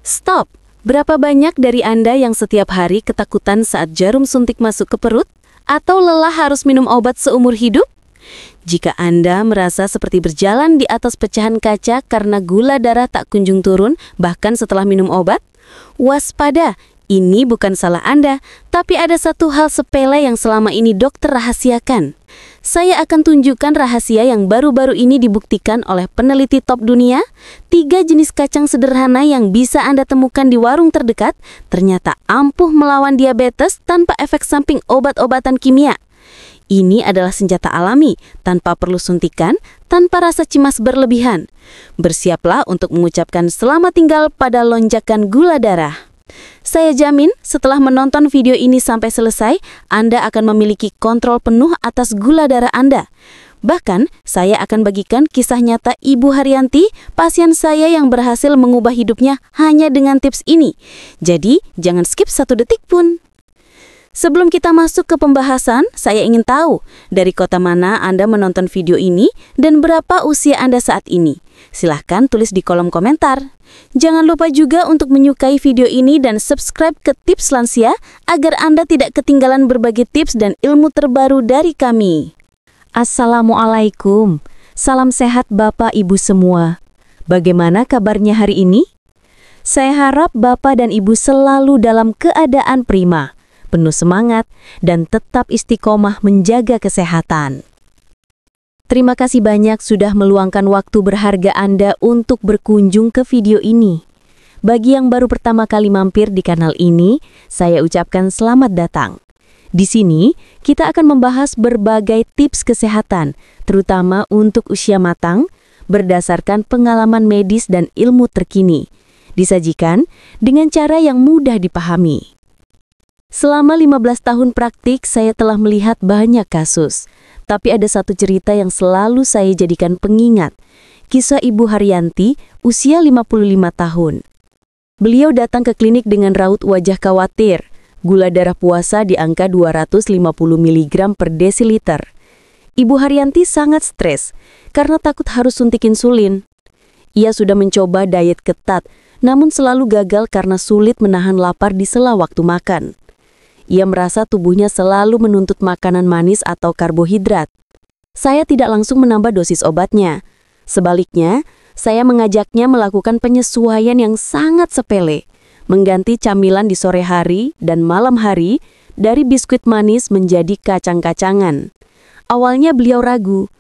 Stop! Berapa banyak dari Anda yang setiap hari ketakutan saat jarum suntik masuk ke perut? Atau lelah harus minum obat seumur hidup? Jika Anda merasa seperti berjalan di atas pecahan kaca karena gula darah tak kunjung turun, bahkan setelah minum obat, waspada! Ini bukan salah Anda, tapi ada satu hal sepele yang selama ini dokter rahasiakan. Saya akan tunjukkan rahasia yang baru-baru ini dibuktikan oleh peneliti top dunia. 3 jenis kacang sederhana yang bisa Anda temukan di warung terdekat ternyata ampuh melawan diabetes tanpa efek samping obat-obatan kimia. Ini adalah senjata alami, tanpa perlu suntikan, tanpa rasa cemas berlebihan. Bersiaplah untuk mengucapkan selamat tinggal pada lonjakan gula darah. Saya jamin setelah menonton video ini sampai selesai, Anda akan memiliki kontrol penuh atas gula darah Anda. Bahkan, saya akan bagikan kisah nyata Ibu Haryanti, pasien saya yang berhasil mengubah hidupnya hanya dengan tips ini. Jadi, jangan skip 1 detik pun. Sebelum kita masuk ke pembahasan, saya ingin tahu dari kota mana Anda menonton video ini dan berapa usia Anda saat ini. Silahkan tulis di kolom komentar. Jangan lupa juga untuk menyukai video ini dan subscribe ke Tips Lansia agar Anda tidak ketinggalan berbagai tips dan ilmu terbaru dari kami. Assalamualaikum. Salam sehat Bapak Ibu semua. Bagaimana kabarnya hari ini? Saya harap Bapak dan Ibu selalu dalam keadaan prima, penuh semangat, dan tetap istiqomah menjaga kesehatan. Terima kasih banyak sudah meluangkan waktu berharga Anda untuk berkunjung ke video ini. Bagi yang baru pertama kali mampir di kanal ini, saya ucapkan selamat datang. Di sini, kita akan membahas berbagai tips kesehatan, terutama untuk usia matang, berdasarkan pengalaman medis dan ilmu terkini. Disajikan dengan cara yang mudah dipahami. Selama 15 tahun praktik, saya telah melihat banyak kasus. Tapi ada satu cerita yang selalu saya jadikan pengingat. Kisah Ibu Haryanti, usia 55 tahun. Beliau datang ke klinik dengan raut wajah khawatir. Gula darah puasa di angka 250 mg per desiliter. Ibu Haryanti sangat stres karena takut harus suntik insulin. Ia sudah mencoba diet ketat, namun selalu gagal karena sulit menahan lapar di sela waktu makan. Ia merasa tubuhnya selalu menuntut makanan manis atau karbohidrat. Saya tidak langsung menambah dosis obatnya. Sebaliknya, saya mengajaknya melakukan penyesuaian yang sangat sepele, mengganti camilan di sore hari dan malam hari dari biskuit manis menjadi kacang-kacangan. Awalnya beliau ragu.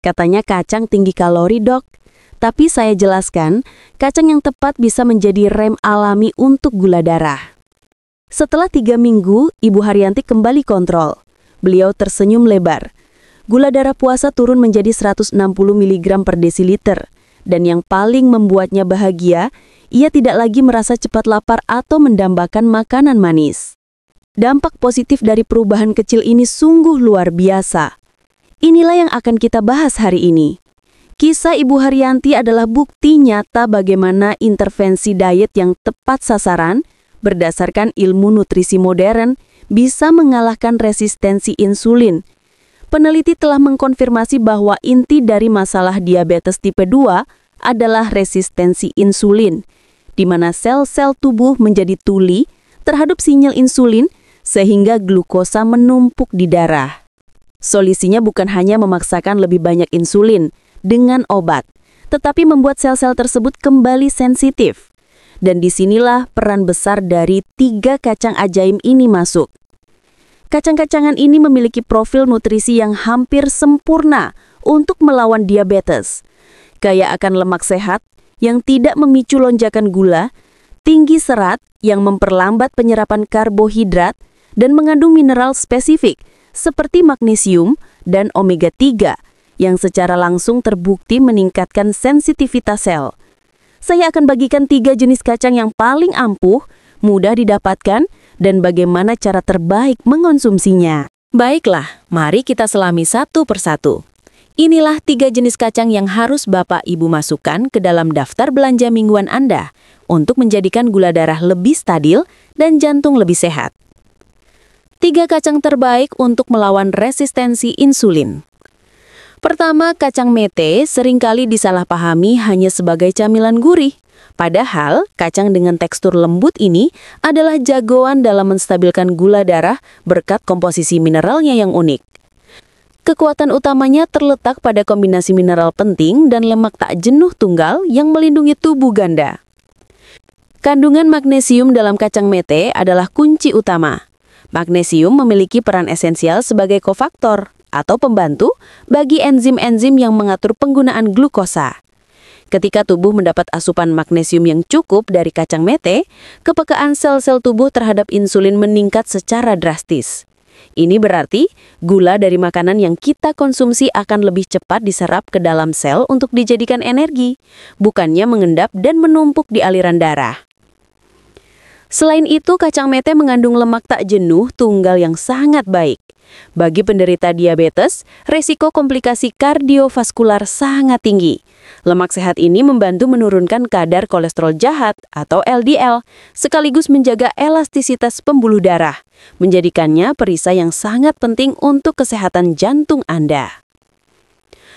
Katanya kacang tinggi kalori, Dok. Tapi saya jelaskan, kacang yang tepat bisa menjadi rem alami untuk gula darah. Setelah 3 minggu, Ibu Haryanti kembali kontrol. Beliau tersenyum lebar. Gula darah puasa turun menjadi 160 mg per desiliter. Dan yang paling membuatnya bahagia, ia tidak lagi merasa cepat lapar atau mendambakan makanan manis. Dampak positif dari perubahan kecil ini sungguh luar biasa. Inilah yang akan kita bahas hari ini. Kisah Ibu Haryanti adalah bukti nyata bagaimana intervensi diet yang tepat sasaran berdasarkan ilmu nutrisi modern, bisa mengalahkan resistensi insulin. Peneliti telah mengkonfirmasi bahwa inti dari masalah diabetes tipe 2 adalah resistensi insulin, di mana sel-sel tubuh menjadi tuli terhadap sinyal insulin sehingga glukosa menumpuk di darah. Solusinya bukan hanya memaksakan lebih banyak insulin dengan obat, tetapi membuat sel-sel tersebut kembali sensitif. Dan disinilah peran besar dari 3 kacang ajaib ini masuk. Kacang-kacangan ini memiliki profil nutrisi yang hampir sempurna untuk melawan diabetes. Kaya akan lemak sehat yang tidak memicu lonjakan gula, tinggi serat yang memperlambat penyerapan karbohidrat, dan mengandung mineral spesifik seperti magnesium dan omega 3 yang secara langsung terbukti meningkatkan sensitivitas sel. Saya akan bagikan 3 jenis kacang yang paling ampuh, mudah didapatkan, dan bagaimana cara terbaik mengonsumsinya. Baiklah, mari kita selami satu persatu. Inilah 3 jenis kacang yang harus Bapak Ibu masukkan ke dalam daftar belanja mingguan Anda untuk menjadikan gula darah lebih stabil dan jantung lebih sehat. 3 kacang terbaik untuk melawan resistensi insulin. Pertama, kacang mete seringkali disalahpahami hanya sebagai camilan gurih. Padahal, kacang dengan tekstur lembut ini adalah jagoan dalam menstabilkan gula darah berkat komposisi mineralnya yang unik. Kekuatan utamanya terletak pada kombinasi mineral penting dan lemak tak jenuh tunggal yang melindungi tubuh ganda. Kandungan magnesium dalam kacang mete adalah kunci utama. Magnesium memiliki peran esensial sebagai kofaktor atau pembantu bagi enzim-enzim yang mengatur penggunaan glukosa. Ketika tubuh mendapat asupan magnesium yang cukup dari kacang mete, kepekaan sel-sel tubuh terhadap insulin meningkat secara drastis. Ini berarti gula dari makanan yang kita konsumsi akan lebih cepat diserap ke dalam sel untuk dijadikan energi, bukannya mengendap dan menumpuk di aliran darah. Selain itu, kacang mete mengandung lemak tak jenuh tunggal yang sangat baik. Bagi penderita diabetes, resiko komplikasi kardiovaskular sangat tinggi. Lemak sehat ini membantu menurunkan kadar kolesterol jahat atau LDL, sekaligus menjaga elastisitas pembuluh darah, menjadikannya perisai yang sangat penting untuk kesehatan jantung Anda.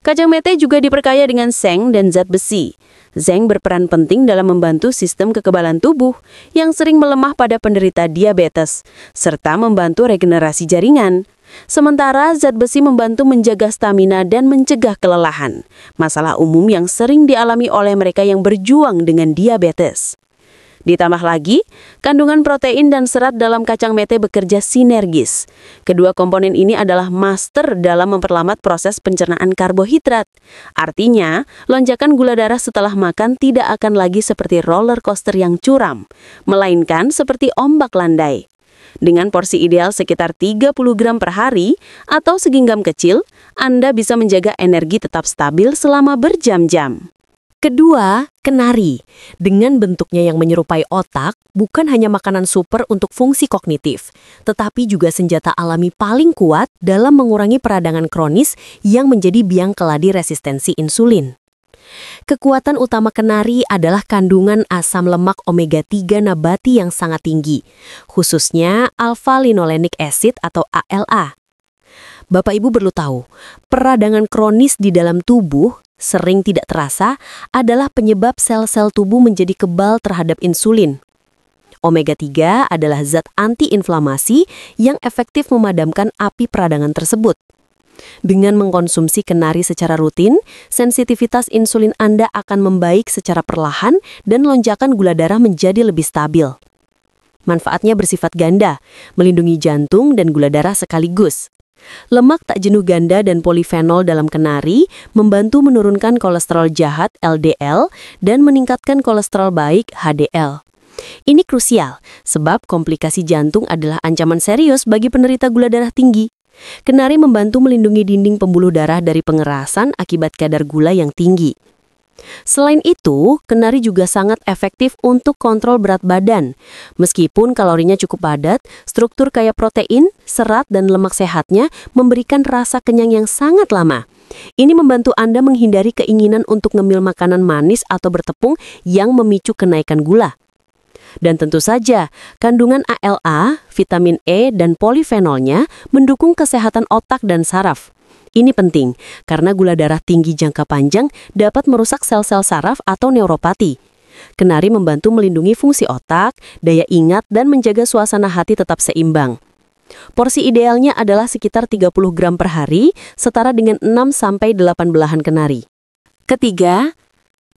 Kacang mete juga diperkaya dengan seng dan zat besi. Zinc berperan penting dalam membantu sistem kekebalan tubuh yang sering melemah pada penderita diabetes, serta membantu regenerasi jaringan. Sementara zat besi membantu menjaga stamina dan mencegah kelelahan, masalah umum yang sering dialami oleh mereka yang berjuang dengan diabetes. Ditambah lagi, kandungan protein dan serat dalam kacang mete bekerja sinergis. Kedua komponen ini adalah master dalam memperlambat proses pencernaan karbohidrat. Artinya, lonjakan gula darah setelah makan tidak akan lagi seperti roller coaster yang curam, melainkan seperti ombak landai. Dengan porsi ideal sekitar 30 gram per hari atau segenggam kecil, Anda bisa menjaga energi tetap stabil selama berjam-jam. Kedua, kenari. Dengan bentuknya yang menyerupai otak, bukan hanya makanan super untuk fungsi kognitif, tetapi juga senjata alami paling kuat dalam mengurangi peradangan kronis yang menjadi biang keladi resistensi insulin. Kekuatan utama kenari adalah kandungan asam lemak omega 3 nabati yang sangat tinggi, khususnya alpha-linolenic acid atau ALA. Bapak Ibu perlu tahu, peradangan kronis di dalam tubuh sering tidak terasa adalah penyebab sel-sel tubuh menjadi kebal terhadap insulin. Omega 3 adalah zat anti-inflamasi yang efektif memadamkan api peradangan tersebut. Dengan mengkonsumsi kenari secara rutin, sensitivitas insulin Anda akan membaik secara perlahan dan lonjakan gula darah menjadi lebih stabil. Manfaatnya bersifat ganda, melindungi jantung dan gula darah sekaligus. Lemak tak jenuh ganda dan polifenol dalam kenari membantu menurunkan kolesterol jahat LDL dan meningkatkan kolesterol baik HDL. Ini krusial sebab komplikasi jantung adalah ancaman serius bagi penderita gula darah tinggi. Kenari membantu melindungi dinding pembuluh darah dari pengerasan akibat kadar gula yang tinggi. Selain itu, kenari juga sangat efektif untuk kontrol berat badan. Meskipun kalorinya cukup padat, struktur kaya protein, serat, dan lemak sehatnya memberikan rasa kenyang yang sangat lama. Ini membantu Anda menghindari keinginan untuk ngemil makanan manis atau bertepung yang memicu kenaikan gula. Dan tentu saja, kandungan ALA, vitamin E, dan polifenolnya mendukung kesehatan otak dan saraf. Ini penting, karena gula darah tinggi jangka panjang dapat merusak sel-sel saraf atau neuropati. Kenari membantu melindungi fungsi otak, daya ingat, dan menjaga suasana hati tetap seimbang. Porsi idealnya adalah sekitar 30 gram per hari, setara dengan 6-8 belahan kenari. Ketiga,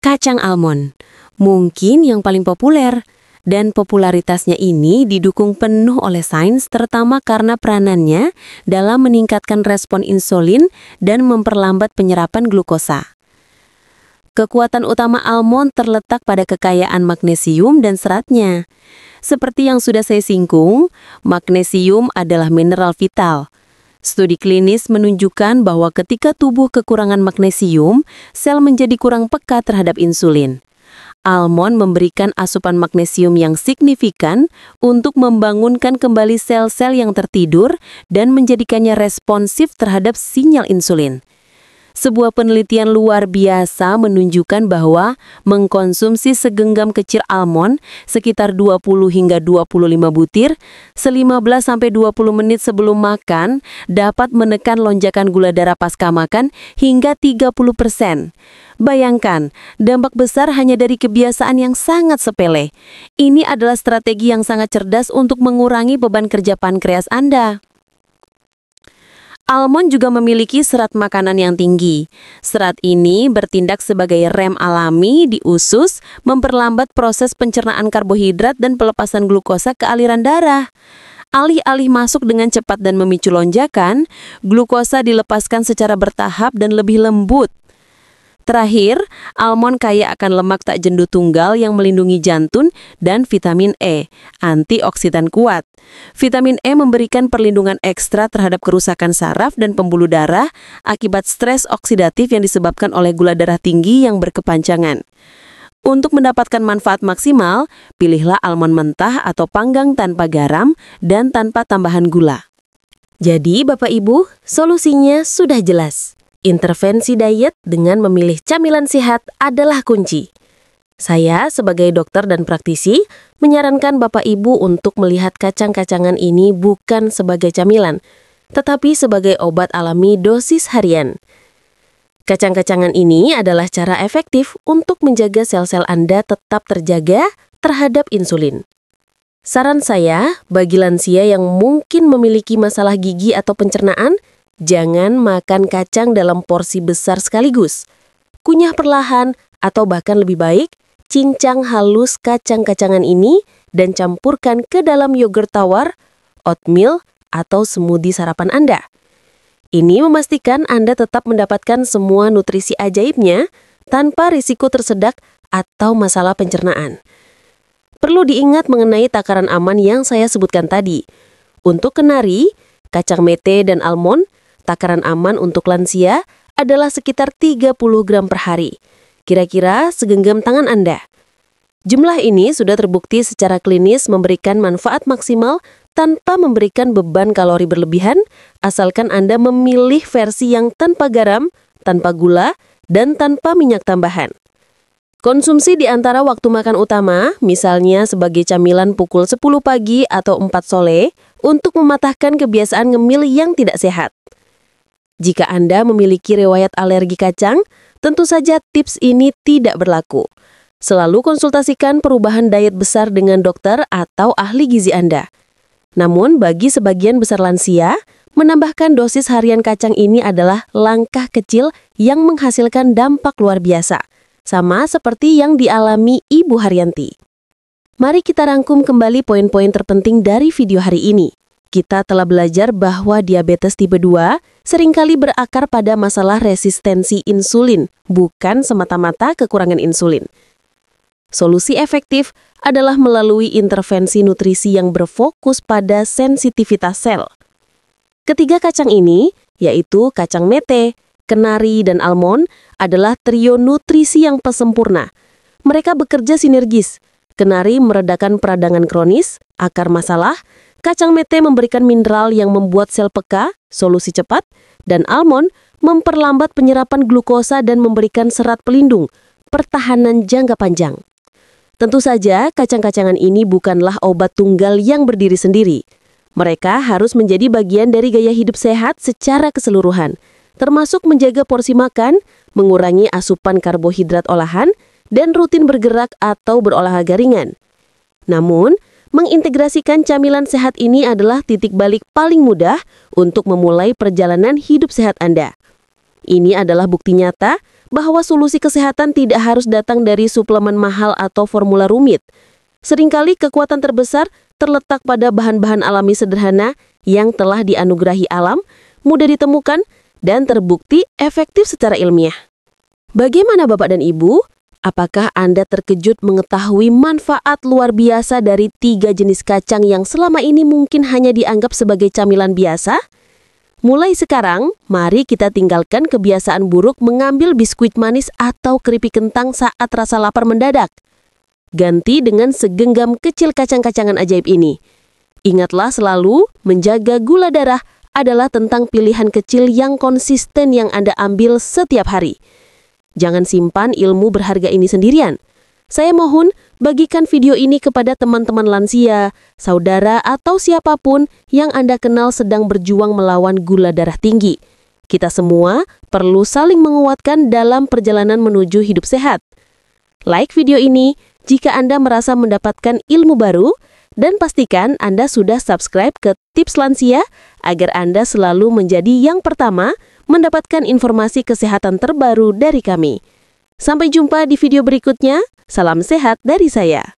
kacang almond. Mungkin yang paling populer. Dan popularitasnya ini didukung penuh oleh sains, terutama karena peranannya dalam meningkatkan respon insulin dan memperlambat penyerapan glukosa. Kekuatan utama almond terletak pada kekayaan magnesium dan seratnya. Seperti yang sudah saya singgung, magnesium adalah mineral vital. Studi klinis menunjukkan bahwa ketika tubuh kekurangan magnesium, sel menjadi kurang peka terhadap insulin. Almond memberikan asupan magnesium yang signifikan untuk membangunkan kembali sel-sel yang tertidur dan menjadikannya responsif terhadap sinyal insulin. Sebuah penelitian luar biasa menunjukkan bahwa mengkonsumsi segenggam kecil almond sekitar 20 hingga 25 butir se-15-20 menit sebelum makan dapat menekan lonjakan gula darah pasca makan hingga 30%. Bayangkan, dampak besar hanya dari kebiasaan yang sangat sepele. Ini adalah strategi yang sangat cerdas untuk mengurangi beban kerja pankreas Anda. Almond juga memiliki serat makanan yang tinggi. Serat ini bertindak sebagai rem alami di usus, memperlambat proses pencernaan karbohidrat dan pelepasan glukosa ke aliran darah. Alih-alih masuk dengan cepat dan memicu lonjakan, glukosa dilepaskan secara bertahap dan lebih lembut. Terakhir, almond kaya akan lemak tak jenuh tunggal yang melindungi jantung dan vitamin E, antioksidan kuat. Vitamin E memberikan perlindungan ekstra terhadap kerusakan saraf dan pembuluh darah akibat stres oksidatif yang disebabkan oleh gula darah tinggi yang berkepanjangan. Untuk mendapatkan manfaat maksimal, pilihlah almond mentah atau panggang tanpa garam dan tanpa tambahan gula. Jadi, Bapak Ibu, solusinya sudah jelas. Intervensi diet dengan memilih camilan sehat adalah kunci. Saya sebagai dokter dan praktisi menyarankan Bapak Ibu untuk melihat kacang-kacangan ini bukan sebagai camilan, tetapi sebagai obat alami dosis harian. Kacang-kacangan ini adalah cara efektif untuk menjaga sel-sel Anda tetap terjaga terhadap insulin. Saran saya, bagi lansia yang mungkin memiliki masalah gigi atau pencernaan, jangan makan kacang dalam porsi besar sekaligus. Kunyah perlahan atau bahkan lebih baik, cincang halus kacang-kacangan ini dan campurkan ke dalam yogurt tawar, oatmeal, atau smoothie sarapan Anda. Ini memastikan Anda tetap mendapatkan semua nutrisi ajaibnya tanpa risiko tersedak atau masalah pencernaan. Perlu diingat mengenai takaran aman yang saya sebutkan tadi. Untuk kenari, kacang mete, dan almond, takaran aman untuk lansia adalah sekitar 30 gram per hari. Kira-kira segenggam tangan Anda. Jumlah ini sudah terbukti secara klinis memberikan manfaat maksimal tanpa memberikan beban kalori berlebihan, asalkan Anda memilih versi yang tanpa garam, tanpa gula, dan tanpa minyak tambahan. Konsumsi di antara waktu makan utama, misalnya sebagai camilan pukul 10 pagi atau 4 sore, untuk mematahkan kebiasaan ngemil yang tidak sehat. Jika Anda memiliki riwayat alergi kacang, tentu saja tips ini tidak berlaku. Selalu konsultasikan perubahan diet besar dengan dokter atau ahli gizi Anda. Namun, bagi sebagian besar lansia, menambahkan dosis harian kacang ini adalah langkah kecil yang menghasilkan dampak luar biasa, sama seperti yang dialami Ibu Haryanti. Mari kita rangkum kembali poin-poin terpenting dari video hari ini. Kita telah belajar bahwa diabetes tipe 2 seringkali berakar pada masalah resistensi insulin, bukan semata-mata kekurangan insulin. Solusi efektif adalah melalui intervensi nutrisi yang berfokus pada sensitivitas sel. Ketiga kacang ini, yaitu kacang mete, kenari, dan almond, adalah trio nutrisi yang sempurna. Mereka bekerja sinergis. Kenari meredakan peradangan kronis, akar masalah, kacang mete memberikan mineral yang membuat sel peka, solusi cepat, dan almond memperlambat penyerapan glukosa dan memberikan serat pelindung, pertahanan jangka panjang. Tentu saja, kacang-kacangan ini bukanlah obat tunggal yang berdiri sendiri. Mereka harus menjadi bagian dari gaya hidup sehat secara keseluruhan, termasuk menjaga porsi makan, mengurangi asupan karbohidrat olahan, dan rutin bergerak atau berolahraga ringan. Namun, mengintegrasikan camilan sehat ini adalah titik balik paling mudah untuk memulai perjalanan hidup sehat Anda. Ini adalah bukti nyata bahwa solusi kesehatan tidak harus datang dari suplemen mahal atau formula rumit. Seringkali kekuatan terbesar terletak pada bahan-bahan alami sederhana yang telah dianugerahi alam, mudah ditemukan, dan terbukti efektif secara ilmiah. Bagaimana Bapak dan Ibu? Apakah Anda terkejut mengetahui manfaat luar biasa dari 3 jenis kacang yang selama ini mungkin hanya dianggap sebagai camilan biasa? Mulai sekarang, mari kita tinggalkan kebiasaan buruk mengambil biskuit manis atau keripik kentang saat rasa lapar mendadak. Ganti dengan segenggam kecil kacang-kacangan ajaib ini. Ingatlah selalu menjaga gula darah adalah tentang pilihan kecil yang konsisten yang Anda ambil setiap hari. Jangan simpan ilmu berharga ini sendirian. Saya mohon bagikan video ini kepada teman-teman lansia, saudara, atau siapapun yang Anda kenal sedang berjuang melawan gula darah tinggi. Kita semua perlu saling menguatkan dalam perjalanan menuju hidup sehat. Like video ini jika Anda merasa mendapatkan ilmu baru, dan pastikan Anda sudah subscribe ke Tips Lansia agar Anda selalu menjadi yang pertama mendapatkan informasi kesehatan terbaru dari kami. Sampai jumpa di video berikutnya. Salam sehat dari saya.